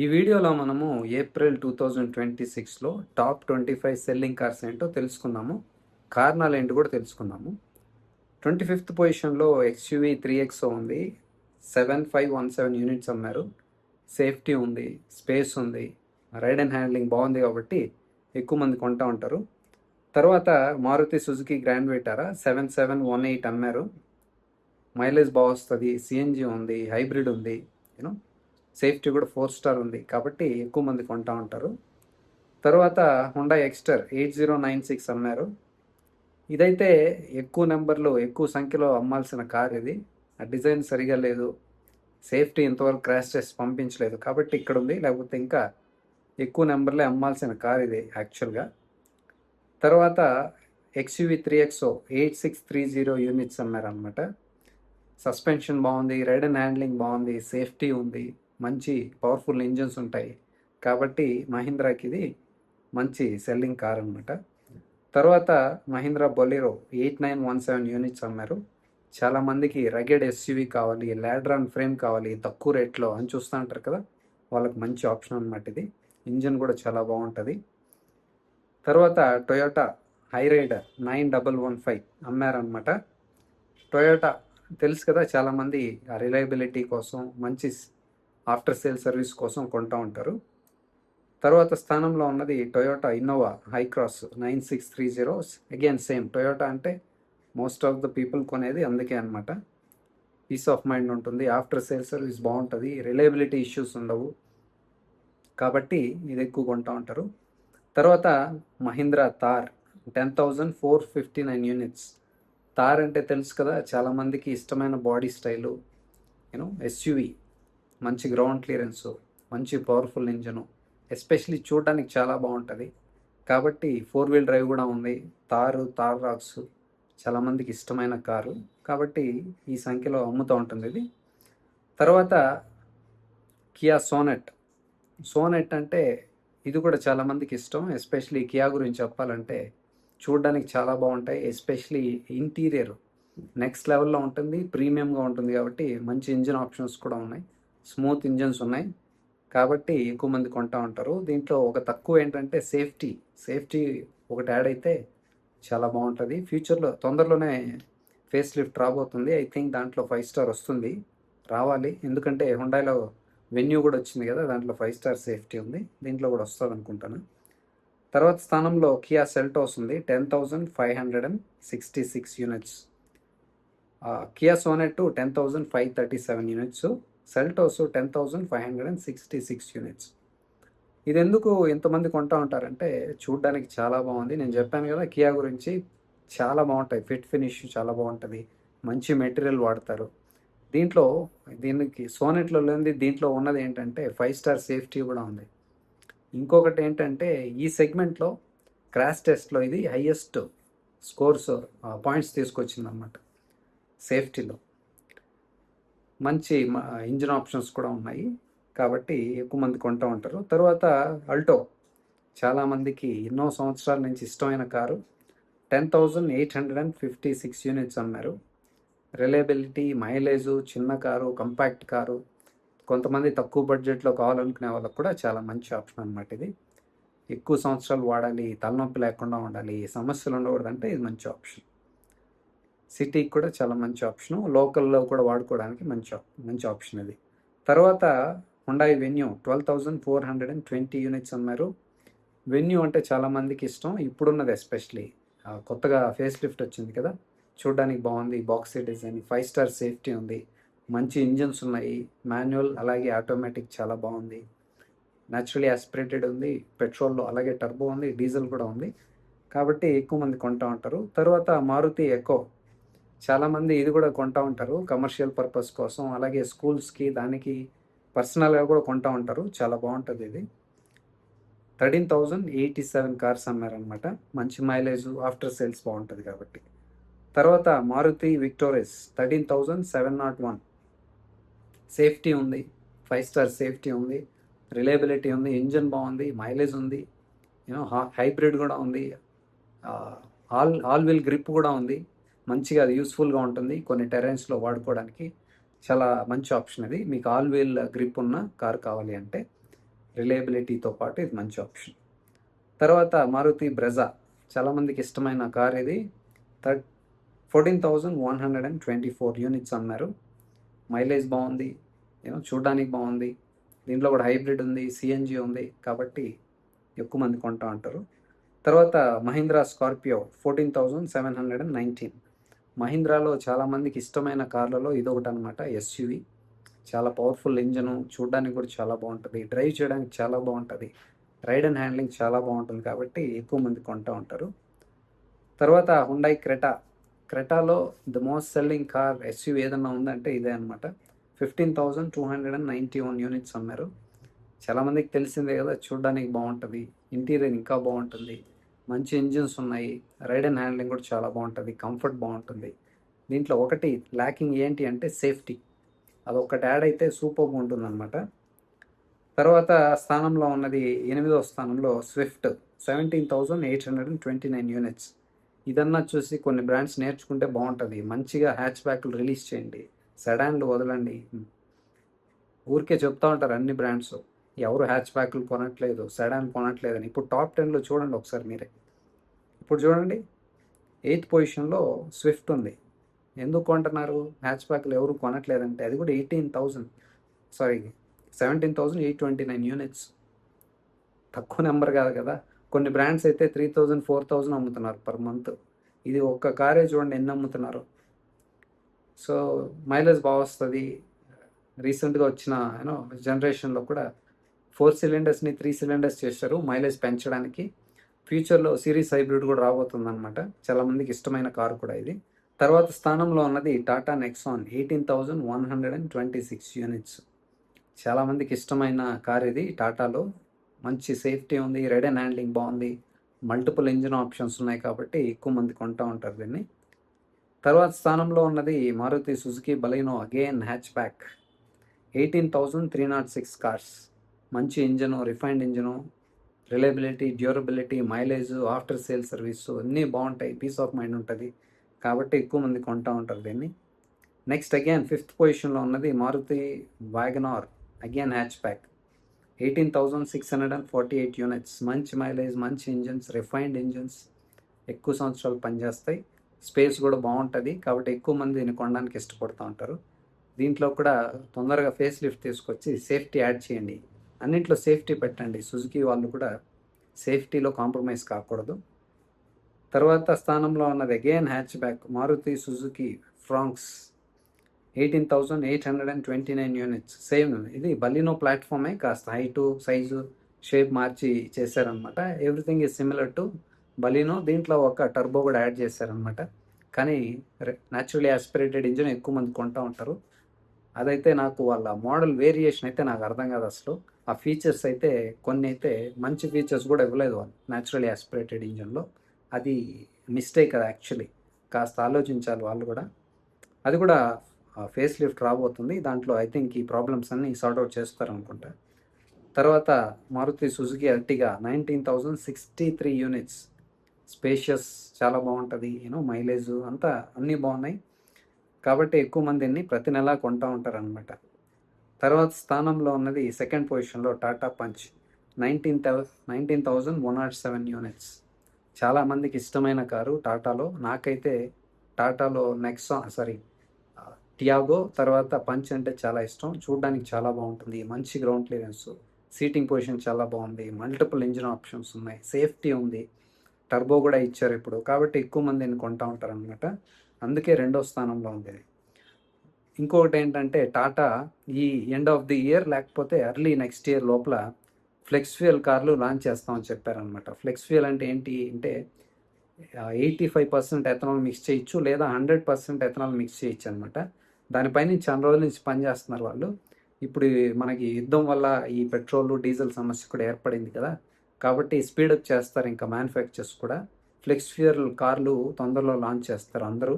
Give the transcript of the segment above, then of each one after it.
ఈ వీడియోలో మనము ఏప్రిల్ 2026లో టాప్ 25 సెల్లింగ్ కార్స్ ఏంటో తెలుసుకుందాము. కారణాలు ఏంటో కూడా తెలుసుకుందాము. 25th పొజిషన్లో ఎక్స్యూవీ 3XO ఉంది. 7517 యూనిట్స్ అమ్మారు. సేఫ్టీ ఉంది, స్పేస్ ఉంది, రైడ్ అండ్ హ్యాండ్లింగ్ బాగుంది కాబట్టి ఎక్కువ మంది కొంటా ఉంటారు. తర్వాత మారుతి సుజుకి గ్రాండ్ విటారా 7718 అమ్మారు. మైలేజ్ బాగా వస్తుంది, సిఎన్జి ఉంది, హైబ్రిడ్ ఉంది, యూనో సేఫ్టీ కూడా 4 స్టార్ ఉంది కాబట్టి ఎక్కువ మంది కొంటా ఉంటారు. తర్వాత హుండా ఎక్స్టర్ 8096 అమ్మారు. ఇదైతే ఎక్కువ నెంబర్లు ఎక్కువ సంఖ్యలో అమ్మాల్సిన కార్ ఇది. ఆ డిజైన్ సరిగా లేదు, సేఫ్టీ ఇంతవరకు క్రాష్ టెస్ట్ పంపించలేదు కాబట్టి ఇక్కడ ఉంది, లేకపోతే ఇంకా ఎక్కువ నెంబర్లే అమ్మాల్సిన కార్ ఇది యాక్చువల్గా. తర్వాత ఎక్స్యూవీ 3XO 8630 యూనిట్స్ అమ్మారనమాట. సస్పెన్షన్ బాగుంది, రైడ్ అండ్ హ్యాండ్లింగ్ బాగుంది, సేఫ్టీ ఉంది, మంచి పవర్ఫుల్ ఇంజన్స్ ఉంటాయి కాబట్టి మహీంద్రాకి ఇది మంచి సెల్లింగ్ కార్ అనమాట. తర్వాత మహీంద్రా బొలెరో 8917 యూనిట్స్ అమ్మారు. చాలామందికి రగెడ్ ఎస్యూవీ కావాలి, లాడ్రాన్ ఫ్రేమ్ కావాలి తక్కువ రేట్లో అని చూస్తూ ఉంటారు కదా, వాళ్ళకి మంచి ఆప్షన్ అనమాట ఇది. ఇంజన్ కూడా చాలా బాగుంటుంది. తర్వాత టొయోటా హైరైడర్ 9115 అమ్మారనమాట. టొయోటా తెలుసు కదా, చాలామంది ఆ రిలయబిలిటీ కోసం మంచి ఆఫ్టర్ సేల్ సర్వీస్ కోసం కొంటూ ఉంటారు. తర్వాత స్థానంలో ఉన్నది Toyota Innova Hycross 9630. Again same, Toyota అంటే మోస్ట్ ఆఫ్ ద పీపుల్ కొనేది అందుకే అనమాట. పీస్ ఆఫ్ మైండ్ ఉంటుంది, ఆఫ్టర్ సేల్ సర్వీస్ బాగుంటుంది, రిలయబిలిటీ ఇష్యూస్ ఉండవు కాబట్టి ఇది ఎక్కువ కొంటూ ఉంటారు. తర్వాత మహీంద్రా థార్ 10459 యూనిట్స్. థార్ అంటే తెలుసు కదా, చాలామందికి ఇష్టమైన బాడీ స్టైలు, ఎస్యూవీ, మంచి గ్రౌండ్ క్లియరెన్స్, మంచి పవర్ఫుల్ ఇంజను, ఎస్పెషలీ చూడడానికి చాలా బాగుంటుంది కాబట్టి 4 వీల్ డ్రైవ్ కూడా ఉంది. థార్ రాక్స్ చాలామందికి ఇష్టమైన కారు కాబట్టి ఈ సంఖ్యలో అమ్ముతూ ఉంటుంది ఇది. తర్వాత కియా సోనెట్ అంటే ఇది కూడా చాలామందికి ఇష్టం. ఎస్పెషలీ కియా గురించి చెప్పాలంటే చూడడానికి చాలా బాగుంటాయి, ఎస్పెషలీ ఇంటీరియర్ నెక్స్ట్ లెవెల్లో ఉంటుంది, ప్రీమియంగా ఉంటుంది కాబట్టి మంచి ఇంజిన్ ఆప్షన్స్ కూడా ఉన్నాయి, స్మూత్ ఇంజన్స్ ఉన్నాయి కాబట్టి ఎక్కువ మంది కొంటా ఉంటారు. దీంట్లో ఒక తక్కువ ఏంటంటే సేఫ్టీ ఒకటి యాడ్ అయితే చాలా బాగుంటుంది. ఫ్యూచర్లో తొందరలోనే ఫేస్ లిఫ్ట్ రాబోతుంది. ఐ థింక్ దాంట్లో 5 స్టార్ వస్తుంది, రావాలి, ఎందుకంటే హుండాయిలో వెన్యూ కూడా వచ్చింది కదా, దాంట్లో 5 స్టార్ సేఫ్టీ ఉంది, దీంట్లో కూడా వస్తుంది అనుకుంటాను. తర్వాత స్థానంలో కియా సెల్టోస్ ఉంది 10566 units. Kia Sonet 10537 units, Seltos 10566 units. ఇది ఎందుకు ఇంతమంది కొంటా ఉంటారంటే చూడడానికి చాలా బాగుంది. నేను చెప్పాను కదా కియా గురించి, చాలా బాగుంటాయి, ఫిట్ ఫినిష్ చాలా బాగుంటుంది, మంచి మెటీరియల్ వాడతారు. దీనికి సోనెట్లో లేనిది దీంట్లో ఉన్నది ఏంటంటే 5 స్టార్ సేఫ్టీ కూడా ఉంది. ఇంకొకటి ఏంటంటే ఈ సెగ్మెంట్లో క్రాష్ టెస్ట్లో ఇది హైయెస్ట్ స్కోర్స్ పాయింట్స్ తీసుకొచ్చిందన్నమాట సేఫ్టీలో. మంచి ఇంజిన్ ఆప్షన్స్ కూడా ఉన్నాయి కాబట్టి ఎక్కువ మంది కొంటూ ఉంటారు. తర్వాత అల్టో చాలామందికి ఎన్నో సంవత్సరాల నుంచి ఇష్టమైన కారు. 10856 యూనిట్స్ అమ్మారు. రిలయబిలిటీ, మైలేజు, చిన్న కారు, కంపాక్ట్ కారు, కొంతమంది తక్కువ బడ్జెట్లో కావాలనుకునే వాళ్ళకు కూడా చాలా మంచి ఆప్షన్ అనమాట ఇది. ఎక్కువ సంవత్సరాలు వాడాలి, తలనొప్పి లేకుండా ఉండాలి, సమస్యలు ఉండకూడదంటే ఇది మంచి ఆప్షన్. సిటీకి కూడా చాలా మంచి ఆప్షను, లోకల్లో కూడా వాడుకోవడానికి మంచి ఆప్షన్ ఇది. తర్వాత హుండాయ్ వెన్యూ 12420 యూనిట్స్ అమ్మారు. వెన్యూ అంటే చాలామందికి ఇష్టం, ఇప్పుడున్నది ఎస్పెషలీ కొత్తగా ఫేస్ లిఫ్ట్ వచ్చింది కదా, చూడడానికి బాగుంది, బాక్సీ డిజైన్, 5 స్టార్ సేఫ్టీ ఉంది, మంచి ఇంజన్స్ ఉన్నాయి, మాన్యువల్ అలాగే ఆటోమేటిక్ చాలా బాగుంది, న్యాచురలీ ఆస్పిరేటెడ్ ఉంది, పెట్రోల్లో అలాగే టర్బో ఉంది, డీజిల్ కూడా ఉంది కాబట్టి ఎక్కువ మంది కొంటూ ఉంటారు. తర్వాత మారుతి ఎకో, చాలామంది ఇది కూడా కొంటూ ఉంటారు కమర్షియల్ పర్పస్ కోసం, అలాగే స్కూల్స్కి దానికి పర్సనల్గా కూడా కొంటూ ఉంటారు, చాలా బాగుంటుంది ఇది. 13087 కార్స్ అమ్మారనమాట. మంచి మైలేజ్, ఆఫ్టర్ సేల్స్ బాగుంటుంది కాబట్టి. తర్వాత మారుతి విక్టోరియస్ 13701. సేఫ్టీ ఉంది, 5 స్టార్ సేఫ్టీ ఉంది, రిలయబిలిటీ ఉంది, ఇంజన్ బాగుంది, మైలేజ్ ఉంది, హైబ్రిడ్ కూడా ఉంది, ఆల్ వీల్ గ్రిప్ కూడా ఉంది, మంచిగా అది యూస్ఫుల్గా ఉంటుంది కొన్ని టెరైన్స్లో వాడుకోవడానికి. చాలా మంచి ఆప్షన్ ఇది మీకు ఆల్ వీల్ గ్రిప్ ఉన్న కార్ కావాలి అంటే. రిలయబిలిటీతో పాటు ఇది మంచి ఆప్షన్. తర్వాత మారుతి బ్రెజా, చాలామందికి ఇష్టమైన కార్ ఇది. 14,124 యూనిట్స్ అన్నారు. మైలేజ్ బాగుంది, చూడడానికి బాగుంది. దీంట్లో కూడా హైబ్రిడ్ ఉంది, సిఎన్జి ఉంది, కాబట్టి ఎక్కువ మంది కొంటా ఉంటారు. తర్వాత మహీంద్రా స్కార్పియో 14,719. మహీంద్రాలో చాలామందికి ఇష్టమైన కార్లలో ఇదొకటి అనమాట. ఎస్యూవి, చాలా పవర్ఫుల్ ఇంజను, చూడడానికి కూడా చాలా బాగుంటుంది, డ్రైవ్ చేయడానికి చాలా బాగుంటుంది, రైడ్ అండ్ హ్యాండ్లింగ్ చాలా బాగుంటుంది, కాబట్టి ఎక్కువ మంది కొంటూ ఉంటారు. తర్వాత హుండై క్రెటాలో the most selling car SUV ఏదన్నా ఉందంటే ఇదే అనమాట. 15,291 యూనిట్స్ అమ్మారు. చాలామందికి తెలిసిందే కదా, చూడడానికి బాగుంటుంది, ఇంటీరియర్ ఇంకా బాగుంటుంది, మంచి ఇంజిన్స్ ఉన్నాయి, రైడ్ అండ్ హ్యాండ్లింగ్ కూడా చాలా బాగుంటుంది, కంఫర్ట్ బాగుంటుంది. దీంట్లో ఒకటి ల్యాకింగ్ ఏంటి అంటే సేఫ్టీ, అదొకటి యాడ్ అయితే సూపర్గా ఉంటుంది అనమాట. తర్వాత స్థానంలో ఉన్నది 8వ స్థానంలో స్విఫ్ట్ 17,829 యూనిట్స్. ఇదన్నా చూసి కొన్ని బ్రాండ్స్ నేర్చుకుంటే బాగుంటుంది. మంచిగా హ్యాచ్ బ్యాక్లు రిలీజ్ చేయండి, సెడాన్లు వదలండి. ఊరికే చెప్తా ఉంటారు అన్ని బ్రాండ్స్, ఎవరు హ్యాచ్ బ్యాక్లు కొనట్లేదు, సెడాన్ కొనట్లేదని. ఇప్పుడు టాప్ 10లో చూడండి ఒకసారి మీరే. ఇప్పుడు చూడండి, 8th పొజిషన్లో స్విఫ్ట్ ఉంది. ఎందుకు కొంటున్నారు? హ్యాచ్ బ్యాక్లు ఎవరు కొనట్లేదంటే అది కూడా 17,829 యూనిట్స్. తక్కువ నెంబర్ కాదు కదా. కొన్ని బ్రాండ్స్ అయితే 3,000 4,000 అమ్ముతున్నారు పర్ మంత్. ఇది ఒక్క కారే చూడండి ఎన్ని అమ్ముతున్నారు. సో మైలేజ్ బాగా వస్తుంది. రీసెంట్గా వచ్చిన జనరేషన్లో కూడా 4 సిలిండర్స్ని 3 సిలిండర్స్ చేశారు మైలేజ్ పెంచడానికి. ఫ్యూచర్లో సిరీస్ హైబ్రిడ్ కూడా రాబోతుంది అనమాట. చాలామందికి ఇష్టమైన కారు కూడా ఇది. తర్వాత స్థానంలో ఉన్నది టాటా నెక్సాన్ 18,126 యూనిట్స్. చాలామందికి ఇష్టమైన కార్ ఇది. టాటాలో మంచి సేఫ్టీ ఉంది, రైడ్ అండ్ హ్యాండ్లింగ్ బాగుంది, మల్టిపుల్ ఇంజిన్ ఆప్షన్స్ ఉన్నాయి, కాబట్టి ఎక్కువ మంది కొంటూ ఉంటారు దీన్ని. తర్వాత స్థానంలో ఉన్నది Maruti Suzuki Baleno, again hatchback 18,306 cars. మంచి engine, refined engine, reliability, durability, mileage, after sale service అన్నీ బాగుంటాయి, పీస్ ఆఫ్ మైండ్ ఉంటుంది, కాబట్టి ఎక్కువ మంది కొంటూ ఉంటారు దీన్ని. నెక్స్ట్ అగైన్ 5th పొజిషన్లో ఉన్నది Maruti Wagon R, again hatchback 18,648 units. మంచి మైలేజ్, మంచి ఇంజన్స్, రిఫైన్డ్ ఇంజన్స్, ఎక్కువ సంవత్సరాలు పనిచేస్తాయి, స్పేస్ కూడా బాగుంటుంది, కాబట్టి ఎక్కువ మంది దీన్ని కొనడానికి ఇష్టపడుతూ ఉంటారు. దీంట్లో కూడా తొందరగా ఫేస్ లిఫ్ట్ తీసుకొచ్చి సేఫ్టీ యాడ్ చేయండి, అన్నింటిలో సేఫ్టీ పెట్టండి. సుజుకి వాళ్ళు కూడా సేఫ్టీలో కాంప్రమైజ్ కాకూడదు. తర్వాత స్థానంలో ఉన్నది again hatchback Maruti Suzuki Fronx 18,829 units. Same ఇది బలినో ప్లాట్ఫామే, కాస్త హైటు, సైజు, షేప్ మార్చి చేశారనమాట. Everything is similar to Baleno. దీంట్లో ఒక టర్బో కూడా యాడ్ చేశారనమాట. కానీ న్యాచురలీ ఆస్పిరేటెడ్ ఇంజిన్ ఎక్కువ మంది కొంటూ ఉంటారు. అదైతే నాకు వాళ్ళ మోడల్ వేరియేషన్ అయితే నాకు అర్థం కాదు అసలు. ఆ ఫీచర్స్ అయితే కొన్ని అయితే మంచి ఫీచర్స్ కూడా ఇవ్వలేదు వాళ్ళు న్యాచురలీ ఆస్పిరేటెడ్ ఇంజిన్లో. అది మిస్టేక్ అది యాక్చువల్లీ, కాస్త ఆలోచించాలి వాళ్ళు కూడా. అది కూడా ఫేస్ లిఫ్ట్ రాబోతుంది, దాంట్లో ఐ థింక్ ఈ ప్రాబ్లమ్స్ అన్నీ సార్ట్అవుట్ చేస్తారనుకుంటా. తర్వాత Maruti Suzuki Ertiga 19,063 units. Spacious, చాలా బాగుంటుంది, మైలేజ్ అంతా అన్నీ బాగున్నాయి, కాబట్టి ఎక్కువ మందిని ప్రతి నెలా కొంటూ ఉంటారనమాట. తర్వాత స్థానంలో ఉన్నది 2nd పొజిషన్లో టాటా పంచ్ 19,107 యూనిట్స్. చాలామందికి ఇష్టమైన కారు టాటాలో. నాకైతే టాటాలో టియాగో తర్వాత పంచ్ అంటే చాలా ఇష్టం. చూడడానికి చాలా బాగుంటుంది, మంచి గ్రౌండ్ క్లియరెన్స్, సీటింగ్ పొజిషన్ చాలా బాగుంది, మల్టిపుల్ ఇంజిన్ ఆప్షన్స్ ఉన్నాయి, సేఫ్టీ ఉంది, టర్బో కూడా ఇచ్చారు ఇప్పుడు, కాబట్టి ఎక్కువ మందిని కొంటూ ఉంటారు అనమాట. అందుకే 2వ స్థానంలో ఉంది. ఇంకొకటి ఏంటంటే టాటా ఈ ఎండ్ ఆఫ్ ది ఇయర్ లేకపోతే ఎర్లీ నెక్స్ట్ ఇయర్ లోపల ఫ్లెక్స్ ఫ్యూయల్ కార్లు లాంచ్ చేస్తామని చెప్పారనమాట. ఫ్లెక్స్ ఫ్యూయల్ అంటే ఏంటి అంటే 85% ఎథనాల్ మిక్స్ చేయొచ్చు, లేదా 100% ఎథనాల్ మిక్స్ చేయొచ్చు అనమాట. దానిపైన చాలా రోజుల నుంచి పనిచేస్తున్నారు వాళ్ళు. ఇప్పుడు మనకి యుద్ధం వల్ల ఈ పెట్రోల్, డీజిల్ సమస్య కూడా ఏర్పడింది కదా, కాబట్టి స్పీడప్ చేస్తారు ఇంకా మ్యానుఫ్యాక్చర్స్ కూడా. ఫ్లెక్స్ ఫ్యూయల్ కార్లు తొందరలో లాంచ్ చేస్తారు అందరూ.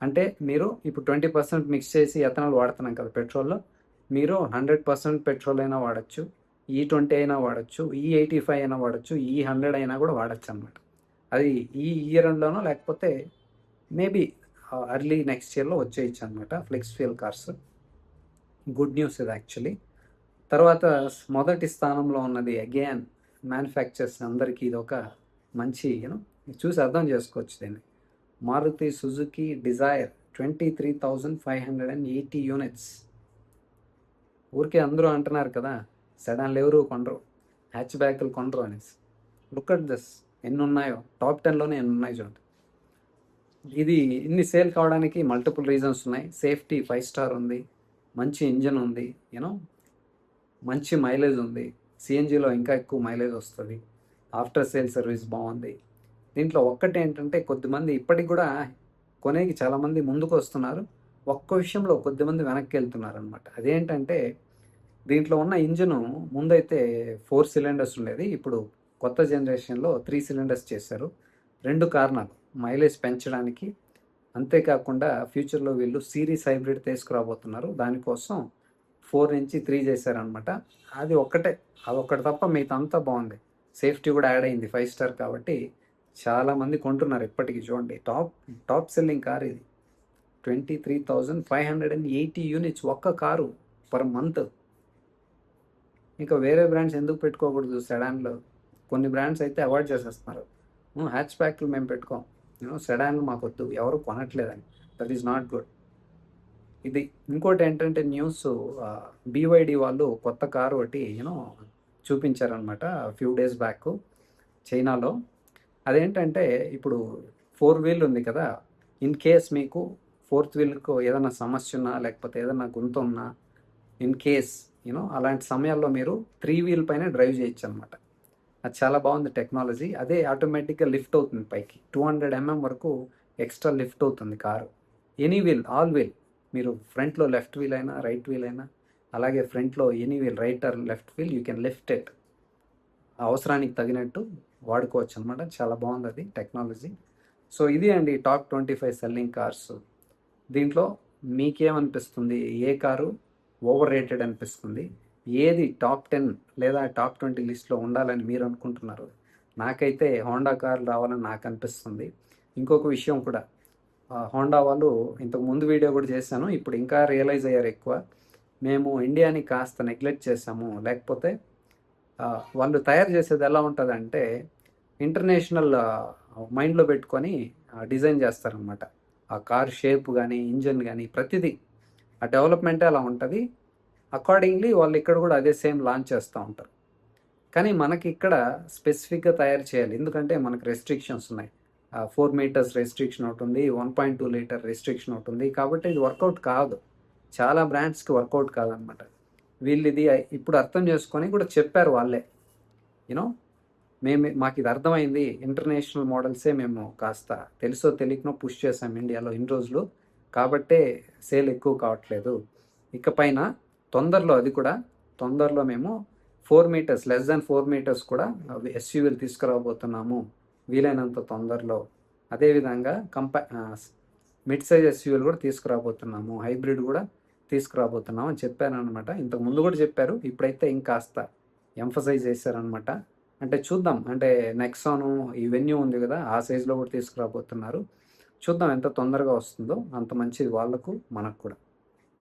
అంటే మీరు ఇప్పుడు 20% మిక్స్ చేసి ఎథనాల్ వాడుతున్నాం కదా పెట్రోల్లో, మీరు 100% పెట్రోల్ అయినా వాడచ్చు, E20 అయినా వాడచ్చు, E85 అయినా వాడచ్చు, E100 అయినా కూడా వాడచ్చు అనమాట. అది ఈ ఇయర్ ఎండ్లోనో లేకపోతే మేబీ ఎర్లీ నెక్స్ట్ ఇయర్లో వచ్చేయచ్చు అనమాట flex fuel cars. Good news ఇది యాక్చువల్లీ. తర్వాత మొదటి స్థానంలో ఉన్నది అగైన్ మ్యానుఫ్యాక్చర్స్ అందరికీ ఇది ఒక మంచి చూసి అర్థం చేసుకోవచ్చు దీన్ని. Maruti Suzuki Dzire 23,580 units. ఊరికే అందరూ అంటున్నారు కదా సెడాన్లు ఎవరు కొనరు, హ్యాచ్ బ్యాక్లు కొనరు అనేసి. లుక్ అట్ దిస్, ఎన్ని ఉన్నాయో, టాప్ 10లోనే ఎన్ని ఉన్నాయి చూడండి. ఇది ఇన్ని సేల్ కావడానికి మల్టిపుల్ రీజన్స్ ఉన్నాయి. సేఫ్టీ 5 స్టార్ ఉంది, మంచి ఇంజన్ ఉంది, మంచి మైలేజ్ ఉంది, సిఎన్జిలో ఇంకా ఎక్కువ మైలేజ్ వస్తుంది, ఆఫ్టర్ సేల్ సర్వీస్ బాగుంది. దీంట్లో ఒక్కటి ఏంటంటే కొద్దిమంది ఇప్పటికి కూడా కొనేకి చాలామంది ముందుకు వస్తున్నారు, ఒక్క విషయంలో కొద్దిమంది వెనక్కి వెళ్తున్నారు అనమాట. అదేంటంటే దీంట్లో ఉన్న ఇంజను ముందైతే 4 సిలిండర్స్ ఉండేది, ఇప్పుడు కొత్త జనరేషన్లో 3 సిలిండర్స్ చేశారు. 2 కారణాలు, మైలేజ్ పెంచడానికి, అంతేకాకుండా ఫ్యూచర్లో వీళ్ళు సిరీస్ హైబ్రిడ్ తీసుకురాబోతున్నారు, దానికోసం 4 నుంచి 3 చేశారనమాట. అది ఒక్కటి తప్ప మిగతా అంతా బాగుంది. సేఫ్టీ కూడా యాడ్ అయింది, 5 స్టార్ కాబట్టి చాలామంది కొంటున్నారు ఇప్పటికీ. చూడండి, టాప్ సెల్లింగ్ కార్ ఇది. 23,580 యూనిట్స్ ఒక్క కారు పర్ మంత్. ఇంకా వేరే బ్రాండ్స్ ఎందుకు పెట్టుకోకూడదు సెడాన్లో? కొన్ని బ్రాండ్స్ అయితే అవాయిడ్ చేసేస్తున్నారు. హ్యాచ్ బ్యాక్లు మేము పెట్టుకోం, సెడాన్లు మాకొద్దు, ఎవరు కొనట్లేదని. That is not good. ఇది ఇంకోటి ఏంటంటే న్యూస్, BYD వాళ్ళు కొత్త కారు ఒకటి చూపించారనమాట ఫ్యూ డేస్ బ్యాక్ చైనాలో. అదేంటంటే ఇప్పుడు 4 వీల్ ఉంది కదా, ఇన్ కేస్ మీకు 4th వీల్కు ఏదైనా సమస్య ఉన్నా లేకపోతే ఏదైనా గుంత ఉన్నా, ఇన్ కేస్ అలాంటి సమయాల్లో మీరు 3 వీల్ పైన డ్రైవ్ చేయొచ్చు అనమాట. అది చాలా బాగుంది టెక్నాలజీ. అదే ఆటోమేటిక్గా లిఫ్ట్ అవుతుంది పైకి, 200 mm వరకు ఎక్స్ట్రా లిఫ్ట్ అవుతుంది car. Any wheel, all wheel, మీరు ఫ్రంట్లో లెఫ్ట్ వీల్ అయినా రైట్ వీల్ అయినా, అలాగే ఫ్రంట్లో any wheel, right or left wheel, you can lift it. అవసరానికి తగినట్టు వాడుకోవచ్చు అనమాట. చాలా బాగుంది అది టెక్నాలజీ. సో ఇది అండి టాప్ 25 సెల్లింగ్ కార్స్. దీంట్లో మీకేమనిపిస్తుంది? ఏ కారు ఓవర్ రేటెడ్ అనిపిస్తుంది? ఏది టాప్ 10 లేదా టాప్ 20 లిస్ట్లో ఉండాలని మీరు అనుకుంటున్నారు? నాకైతే హోండా కార్ రావాలని నాకు అనిపిస్తుంది. ఇంకొక విషయం కూడా, హోండా వాళ్ళు ఇంతకు ముందు వీడియో కూడా చేశాను, ఇప్పుడు ఇంకా రియలైజ్ అయ్యారు ఎక్కువ. మేము ఇండియాని కాస్త నెగ్లెక్ట్ చేసాము, లేకపోతే వాళ్ళు తయారు చేసేది ఎలా ఉంటుందంటే ఇంటర్నేషనల్ మైండ్లో పెట్టుకొని డిజైన్ చేస్తారనమాట. ఆ కార్ షేప్ కానీ ఇంజన్ కానీ ప్రతిదీ, ఆ డెవలప్మెంటే అలా ఉంటుంది. అకార్డింగ్లీ వాళ్ళు ఇక్కడ కూడా అదే సేమ్ లాంచ్ చేస్తూ ఉంటారు. కానీ మనకి ఇక్కడ స్పెసిఫిక్గా తయారు చేయాలి, ఎందుకంటే మనకు రెస్ట్రిక్షన్స్ ఉన్నాయి. 4 మీటర్స్ రెస్ట్రిక్షన్ ఒకటి ఉంది, 1.2 లీటర్ రెస్ట్రిక్షన్ ఒకటి ఉంది. కాబట్టి ఇది వర్కౌట్ కాదు, చాలా బ్రాండ్స్కి వర్కౌట్ కాదనమాట. వీళ్ళు ఇది ఇప్పుడు అర్థం చేసుకొని కూడా చెప్పారు వాళ్ళే, మాకు ఇది అర్థమైంది, ఇంటర్నేషనల్ మోడల్సే మేము కాస్త తెలుసో తెలియకనో పుష్ చేసాం ఇండియాలో ఇన్ని రోజులు, కాబట్టే సేల్ ఎక్కువ కావట్లేదు. ఇకపైన తొందరలో మేము 4 మీటర్స్, లెస్ దాన్ 4 మీటర్స్ కూడా SUVలు తీసుకురాబోతున్నాము వీలైనంత తొందరలో. అదేవిధంగా మిడ్ సైజ్ SUVలు కూడా తీసుకురాబోతున్నాము, హైబ్రిడ్ కూడా తీసుకురాబోతున్నాం అని చెప్పాను అనమాట. ఇంతకు ముందు కూడా చెప్పారు, ఇప్పుడైతే ఇంకాస్త ఎంఫసైజ్ చేశారనమాట. అంటే చూద్దాం, అంటే నెక్సాను ఈ వెన్యూ ఉంది కదా, ఆ సైజులో కూడా తీసుకురాబోతున్నారు. చూద్దాం ఎంత తొందరగా వస్తుందో, అంత మంచిది వాళ్ళకు మనకు కూడా.